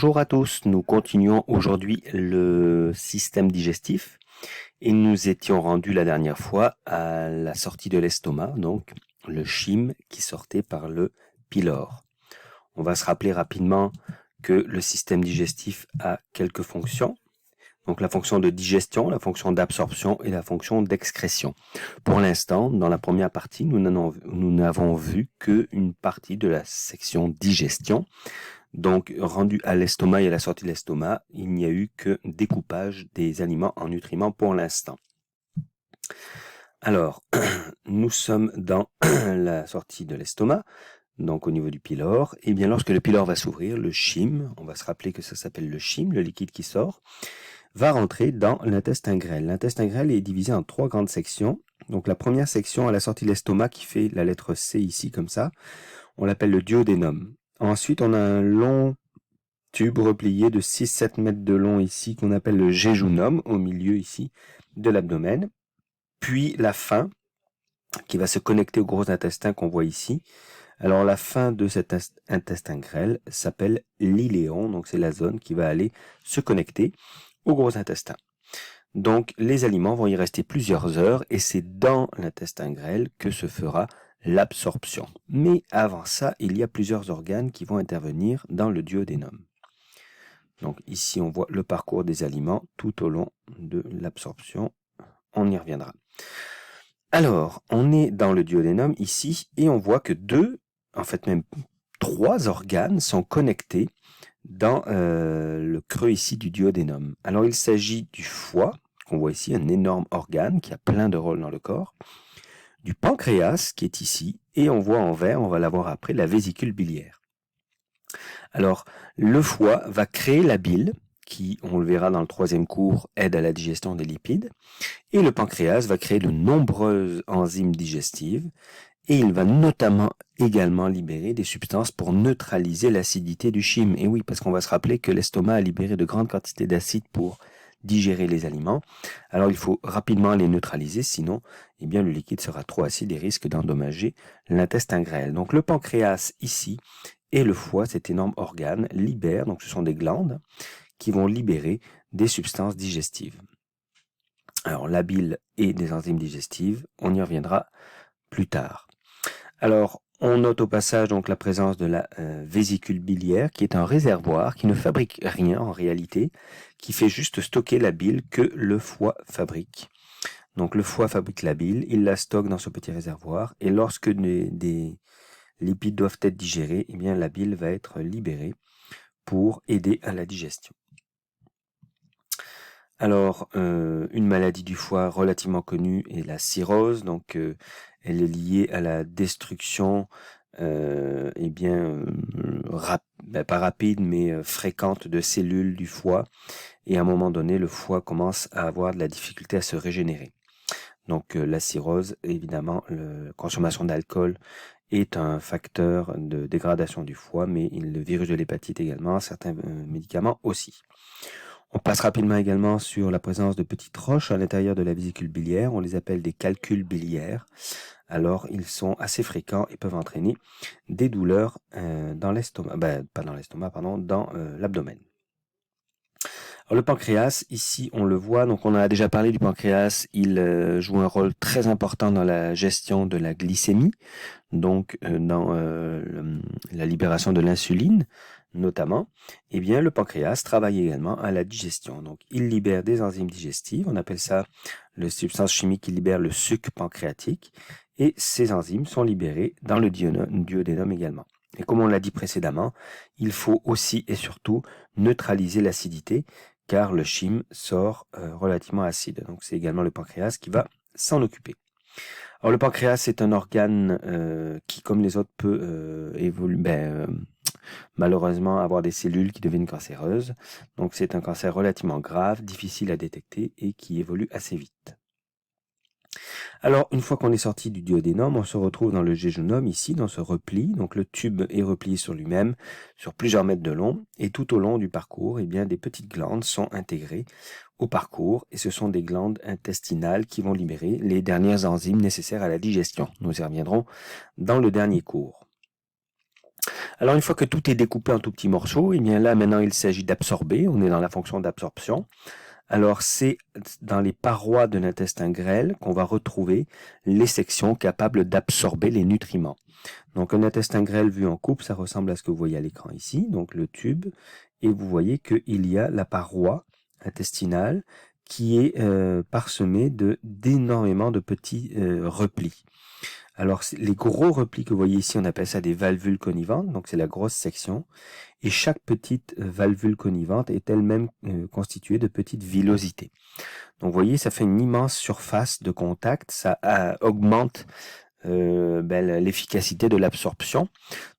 Bonjour à tous, nous continuons aujourd'hui le système digestif et nous étions rendus la dernière fois à la sortie de l'estomac, donc le chyme qui sortait par le pylore. On va se rappeler rapidement que le système digestif a quelques fonctions. Donc la fonction de digestion, la fonction d'absorption et la fonction d'excrétion. Pour l'instant, dans la première partie, nous n'avons vu qu'une partie de la section digestion. Donc, rendu à l'estomac et à la sortie de l'estomac, il n'y a eu que découpage des aliments en nutriments pour l'instant. Alors, nous sommes dans la sortie de l'estomac, donc au niveau du pylore. Et bien, lorsque le pylore va s'ouvrir, le chyme, on va se rappeler que ça s'appelle le chyme, le liquide qui sort, va rentrer dans l'intestin grêle. L'intestin grêle est divisé en 3 grandes sections. Donc, la première section à la sortie de l'estomac qui fait la lettre C ici, comme ça, on l'appelle le duodénum. Ensuite, on a un long tube replié de 6-7 mètres de long ici, qu'on appelle le jéjunum, au milieu ici de l'abdomen. Puis la fin, qui va se connecter au gros intestin qu'on voit ici. Alors la fin de cet intestin grêle s'appelle l'iléon, donc c'est la zone qui va aller se connecter au gros intestin. Donc les aliments vont y rester plusieurs heures et c'est dans l'intestin grêle que se fera l'absorption. Mais avant ça, il y a plusieurs organes qui vont intervenir dans le duodénum. Donc ici, on voit le parcours des aliments tout au long de l'absorption. On y reviendra. Alors, on est dans le duodénum ici et on voit que en fait même 3 organes sont connectés dans le creux ici du duodénum. Alors, il s'agit du foie, qu'on voit ici, un énorme organe qui a plein de rôles dans le corps, du pancréas qui est ici, et on voit en vert, on va la voir après, la vésicule biliaire. Alors, le foie va créer la bile, qui, on le verra dans le 3e cours, aide à la digestion des lipides, et le pancréas va créer de nombreuses enzymes digestives, et il va notamment également libérer des substances pour neutraliser l'acidité du chyme. Et oui, parce qu'on va se rappeler que l'estomac a libéré de grandes quantités d'acide pour digérer les aliments. Alors il faut rapidement les neutraliser, sinon eh bien, le liquide sera trop acide et risque d'endommager l'intestin grêle. Donc le pancréas ici et le foie, cet énorme organe, libèrent, donc ce sont des glandes qui vont libérer des substances digestives. Alors la bile et des enzymes digestives, on y reviendra plus tard. Alors on note au passage donc la présence de la vésicule biliaire qui est un réservoir qui ne fabrique rien en réalité, qui fait juste stocker la bile que le foie fabrique. Donc le foie fabrique la bile, il la stocke dans ce petit réservoir et lorsque des lipides doivent être digérés, eh bien la bile va être libérée pour aider à la digestion. Alors, une maladie du foie relativement connue est la cirrhose, donc elle est liée à la destruction, pas rapide, mais fréquente de cellules du foie, et à un moment donné, le foie commence à avoir de la difficulté à se régénérer. Donc la cirrhose, évidemment, la consommation d'alcool est un facteur de dégradation du foie, mais le virus de l'hépatite également, certains médicaments aussi. On passe rapidement également sur la présence de petites roches à l'intérieur de la vésicule biliaire. On les appelle des calculs biliaires. Alors, ils sont assez fréquents et peuvent entraîner des douleurs dans l'estomac, dans l'abdomen. Alors, le pancréas, ici, on le voit. Donc, on a déjà parlé du pancréas. Il joue un rôle très important dans la gestion de la glycémie, donc dans la libération de l'insuline notamment. Eh bien, le pancréas travaille également à la digestion. Donc, il libère des enzymes digestives. On appelle ça la substance chimique qui libère le suc pancréatique. Et ces enzymes sont libérées dans le duodénum également. Et comme on l'a dit précédemment, il faut aussi et surtout neutraliser l'acidité, car le chyme sort relativement acide. Donc, c'est également le pancréas qui va s'en occuper. Alors, le pancréas est un organe qui, comme les autres, peut malheureusement avoir des cellules qui deviennent cancéreuses. Donc, c'est un cancer relativement grave, difficile à détecter et qui évolue assez vite. Alors, une fois qu'on est sorti du duodénum, on se retrouve dans le jéjunum, ici, dans ce repli. Donc, le tube est replié sur lui-même, sur plusieurs mètres de long. Et tout au long du parcours, eh bien, des petites glandes sont intégrées au parcours. Et ce sont des glandes intestinales qui vont libérer les dernières enzymes nécessaires à la digestion. Nous y reviendrons dans le dernier cours. Alors une fois que tout est découpé en tout petits morceaux, et bien là maintenant il s'agit d'absorber, on est dans la fonction d'absorption. Alors c'est dans les parois de l'intestin grêle qu'on va retrouver les sections capables d'absorber les nutriments. Donc un intestin grêle vu en coupe, ça ressemble à ce que vous voyez à l'écran ici, donc le tube, et vous voyez qu'il y a la paroi intestinale qui est parsemée d'énormément de petits replis. Alors les gros replis que vous voyez ici, on appelle ça des valvules connivantes, donc c'est la grosse section, et chaque petite valvule connivante est elle-même constituée de petites villosités. Donc vous voyez, ça fait une immense surface de contact, ça augmente l'efficacité de l'absorption.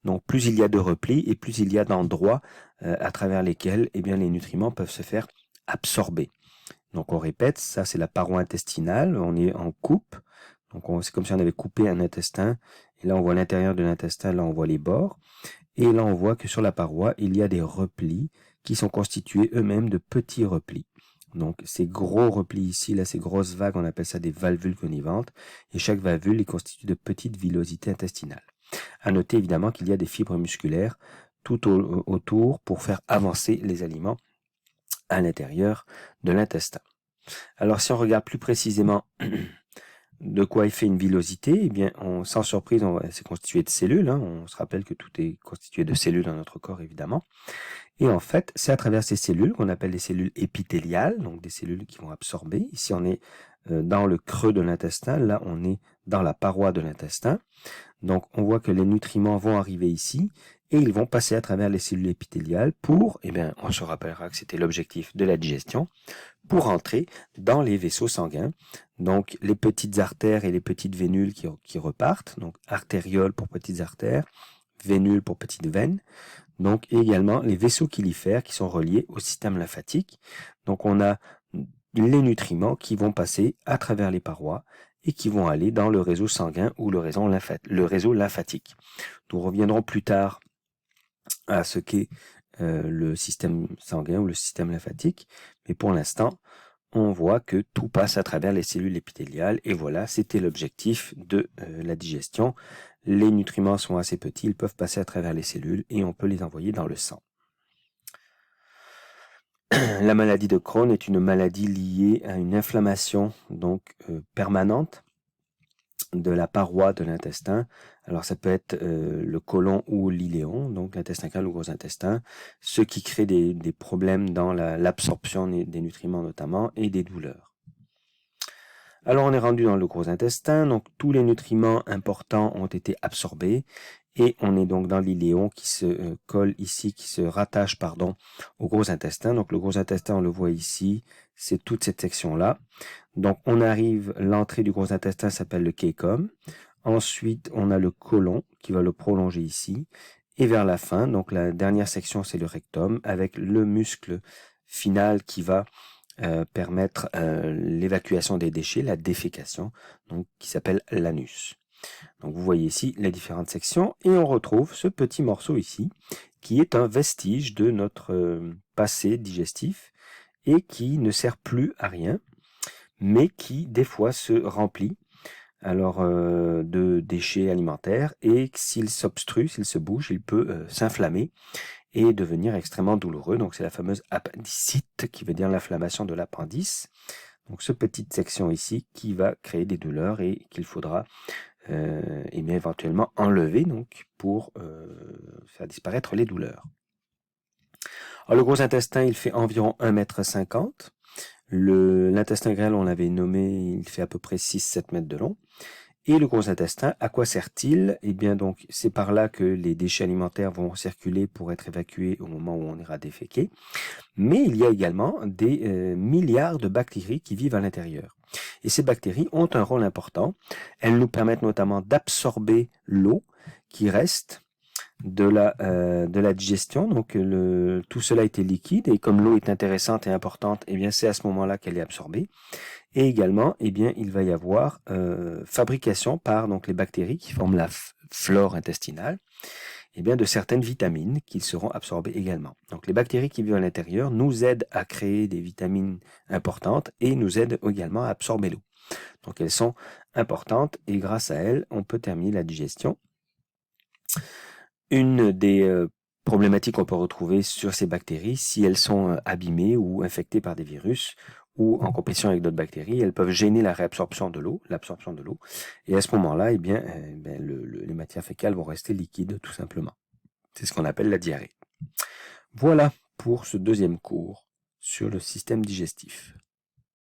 Donc plus il y a de replis et plus il y a d'endroits à travers lesquels les nutriments peuvent se faire absorber. Donc on répète, ça c'est la paroi intestinale, on est en coupe. Donc c'est comme si on avait coupé un intestin, et là on voit l'intérieur de l'intestin, là on voit les bords, et là on voit que sur la paroi, il y a des replis qui sont constitués eux-mêmes de petits replis. Donc ces gros replis ici, là ces grosses vagues, on appelle ça des valvules connivantes, et chaque valvule est constituée de petites villosités intestinales. À noter évidemment qu'il y a des fibres musculaires tout autour pour faire avancer les aliments à l'intérieur de l'intestin. Alors si on regarde plus précisément de quoi est fait une villosité, eh bien, sans surprise, c'est constitué de cellules. On se rappelle que tout est constitué de cellules dans notre corps, évidemment. Et en fait, c'est à travers ces cellules qu'on appelle les cellules épithéliales, donc des cellules qui vont absorber. Ici, on est dans le creux de l'intestin. Là, on est dans la paroi de l'intestin. Donc, on voit que les nutriments vont arriver ici et ils vont passer à travers les cellules épithéliales pour, on se rappellera que c'était l'objectif de la digestion, pour entrer dans les vaisseaux sanguins. Donc, les petites artères et les petites vénules qui repartent. Donc, artérioles pour petites artères, vénules pour petites veines. Donc, et également les vaisseaux chylifères qui sont reliés au système lymphatique. Donc, on a les nutriments qui vont passer à travers les parois et qui vont aller dans le réseau sanguin ou le réseau lymphatique. Nous reviendrons plus tard à ce qu'est le système sanguin ou le système lymphatique, mais pour l'instant, on voit que tout passe à travers les cellules épithéliales, et voilà, c'était l'objectif de la digestion. Les nutriments sont assez petits, ils peuvent passer à travers les cellules et on peut les envoyer dans le sang. La maladie de Crohn est une maladie liée à une inflammation permanente de la paroi de l'intestin. Alors ça peut être le côlon ou l'iléon, donc l'intestin grêle ou gros intestin, ce qui crée des problèmes dans l'absorption des nutriments notamment et des douleurs. Alors on est rendu dans le gros intestin, donc tous les nutriments importants ont été absorbés et on est donc dans l'iléon qui se colle ici, qui se rattache au gros intestin. Donc le gros intestin, on le voit ici, c'est toute cette section-là. Donc on arrive, l'entrée du gros intestin s'appelle le caecum. Ensuite, on a le côlon qui va le prolonger ici. Et vers la fin, donc la dernière section, c'est le rectum, avec le muscle final qui va permettre l'évacuation des déchets, la défécation, donc qui s'appelle l'anus. Donc vous voyez ici les différentes sections et on retrouve ce petit morceau ici qui est un vestige de notre passé digestif et qui ne sert plus à rien, mais qui des fois se remplit de déchets alimentaires, et s'il s'obstrue, s'il se bouge, il peut s'inflammer et devenir extrêmement douloureux. Donc c'est la fameuse appendicite qui veut dire l'inflammation de l'appendice. Donc cette petite section ici qui va créer des douleurs et qu'il faudra éventuellement enlever pour faire disparaître les douleurs. Alors, le gros intestin, il fait environ 1,50 m. L'intestin grêle, on l'avait nommé, il fait à peu près 6-7 mètres de long. Et le gros intestin, à quoi sert-il? Eh bien, donc, c'est par là que les déchets alimentaires vont circuler pour être évacués au moment où on ira déféquer. Mais il y a également des milliards de bactéries qui vivent à l'intérieur. Et ces bactéries ont un rôle important. Elles nous permettent notamment d'absorber l'eau qui reste de la digestion. Donc, tout cela était liquide, et comme l'eau est intéressante et importante, eh bien, c'est à ce moment-là qu'elle est absorbée. Et également, eh bien, il va y avoir fabrication par les bactéries qui forment la flore intestinale, eh bien, de certaines vitamines qui seront absorbées également. Donc les bactéries qui vivent à l'intérieur nous aident à créer des vitamines importantes et nous aident également à absorber l'eau. Donc elles sont importantes et grâce à elles, on peut terminer la digestion. une des problématiques qu'on peut retrouver sur ces bactéries, si elles sont abîmées ou infectées par des virus ou en compétition avec d'autres bactéries, elles peuvent gêner la réabsorption de l'eau, l'absorption de l'eau. Et à ce moment-là, eh bien, les matières fécales vont rester liquides, tout simplement. C'est ce qu'on appelle la diarrhée. Voilà pour ce deuxième cours sur le système digestif.